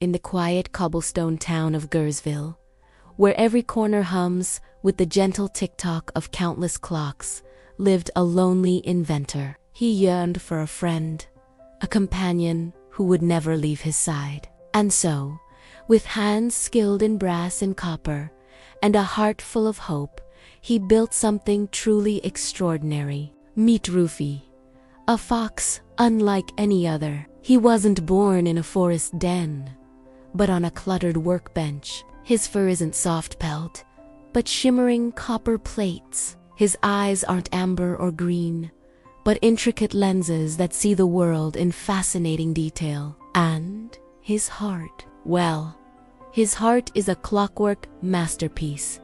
in the quiet cobblestone town of Gearsville, where every corner hums with the gentle tick-tock of countless clocks, lived a lonely inventor. He yearned for a friend, a companion who would never leave his side. And so, with hands skilled in brass and copper, and a heart full of hope, he built something truly extraordinary. Meet Rufi, a fox unlike any other. He wasn't born in a forest den, but on a cluttered workbench. His fur isn't soft pelt, but shimmering copper plates. His eyes aren't amber or green, but intricate lenses that see the world in fascinating detail. And his heart, well, his heart is a clockwork masterpiece,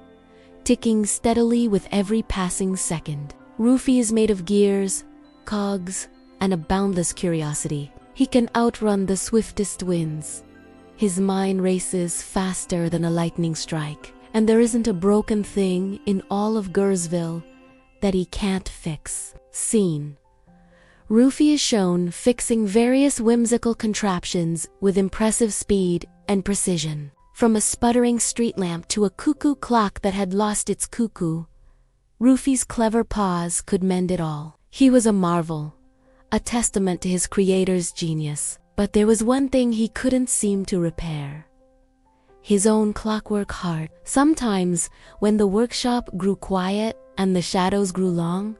ticking steadily with every passing second. Rufi is made of gears, cogs, and a boundless curiosity. He can outrun the swiftest winds. His mind races faster than a lightning strike, and there isn't a broken thing in all of Gearsville that he can't fix. Scene. Rufi is shown fixing various whimsical contraptions with impressive speed and precision. From a sputtering street lamp to a cuckoo clock that had lost its cuckoo, Rufi's clever paws could mend it all. He was a marvel, a testament to his creator's genius. But there was one thing he couldn't seem to repair: his own clockwork heart. Sometimes, when the workshop grew quiet and the shadows grew long,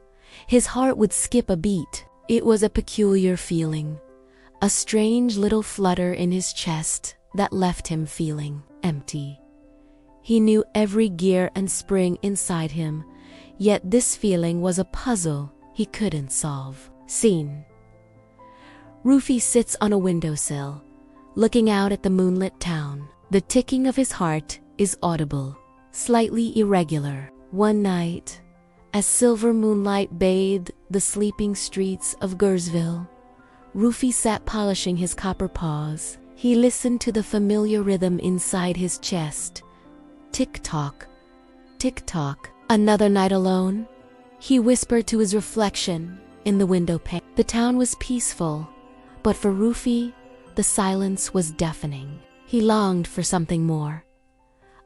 his heart would skip a beat. It was a peculiar feeling, a strange little flutter in his chest that left him feeling empty. He knew every gear and spring inside him, yet this feeling was a puzzle he couldn't solve. Scene. Rufi sits on a windowsill, looking out at the moonlit town. The ticking of his heart is audible, slightly irregular. One night, as silver moonlight bathed the sleeping streets of Gearsville, Rufi sat polishing his copper paws. He listened to the familiar rhythm inside his chest. Tick-tock, tick-tock. Another night alone, he whispered to his reflection in the window pane. The town was peaceful, but for Rufi, the silence was deafening. He longed for something more,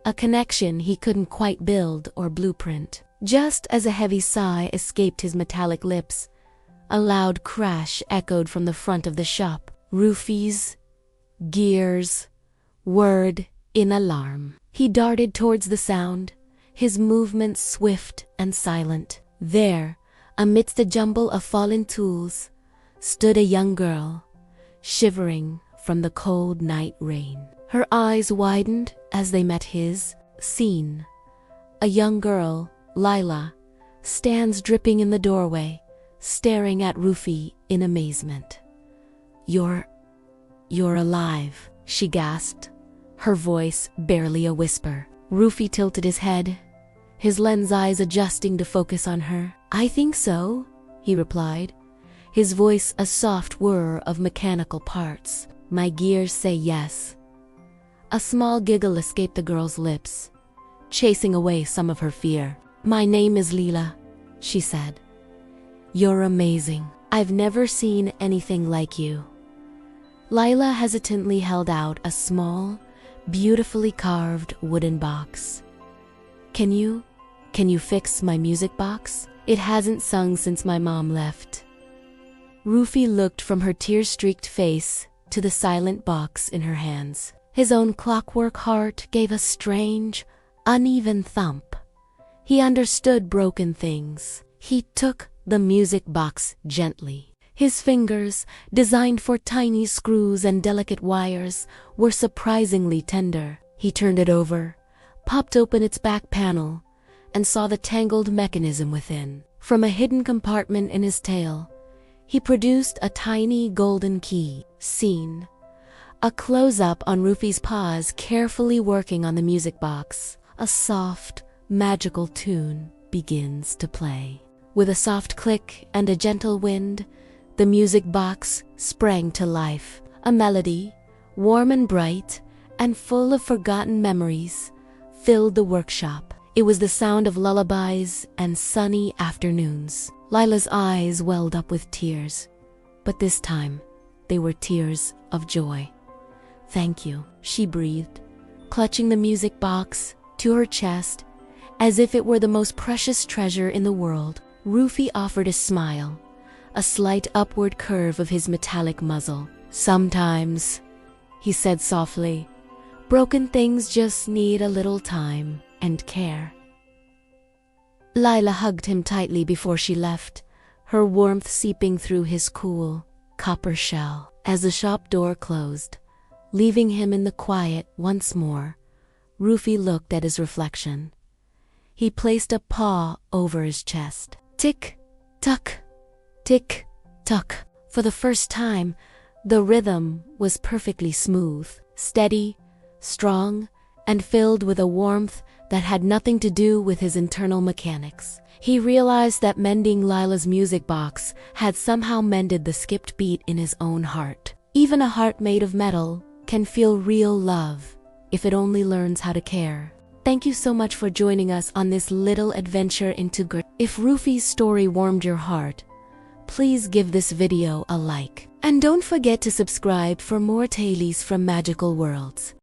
a connection he couldn't quite build or blueprint. Just as a heavy sigh escaped his metallic lips, a loud crash echoed from the front of the shop. Rufi's gears whirred in alarm. He darted towards the sound, his movements swift and silent. There, amidst a jumble of fallen tools, stood a young girl, shivering from the cold night rain. Her eyes widened as they met his. Scene. A young girl, Lila, stands dripping in the doorway, staring at Rufi in amazement. You're alive," she gasped, her voice barely a whisper. Rufi tilted his head, his lens eyes adjusting to focus on her. "I think so," he replied, his voice a soft whir of mechanical parts. "My gears say yes." A small giggle escaped the girl's lips, chasing away some of her fear. "My name is Lila," she said. "You're amazing. I've never seen anything like you." Lila hesitantly held out a small, beautifully carved wooden box. Can you fix my music box? It hasn't sung since my mom left." Rufi looked from her tear-streaked face to the silent box in her hands. His own clockwork heart gave a strange, uneven thump. He understood broken things. He took the music box gently. His fingers, designed for tiny screws and delicate wires, were surprisingly tender. He turned it over, popped open its back panel, and saw the tangled mechanism within. From a hidden compartment in his tail, he produced a tiny golden key. Scene. A close-up on Rufi's paws carefully working on the music box. A soft, magical tune begins to play. With a soft click and a gentle wind, the music box sprang to life. A melody, warm and bright, and full of forgotten memories, filled the workshop. It was the sound of lullabies and sunny afternoons. Lila's eyes welled up with tears, but this time they were tears of joy. Thank you, she breathed, clutching the music box to her chest as if it were the most precious treasure in the world. Rufi offered a smile, a slight upward curve of his metallic muzzle. Sometimes, he said softly, broken things just need a little time and care. Lila hugged him tightly before she left, her warmth seeping through his cool, copper shell. As the shop door closed, leaving him in the quiet once more, Rufi looked at his reflection. He placed a paw over his chest. Tick-tock, tick-tock. For the first time, the rhythm was perfectly smooth, steady, strong, and filled with a warmth that had nothing to do with his internal mechanics. He realized that mending Lila's music box had somehow mended the skipped beat in his own heart. Even a heart made of metal can feel real love if it only learns how to care. Thank you so much for joining us on this little adventure into Gearsville. If Rufi's story warmed your heart, please give this video a like. And don't forget to subscribe for more tales from magical worlds.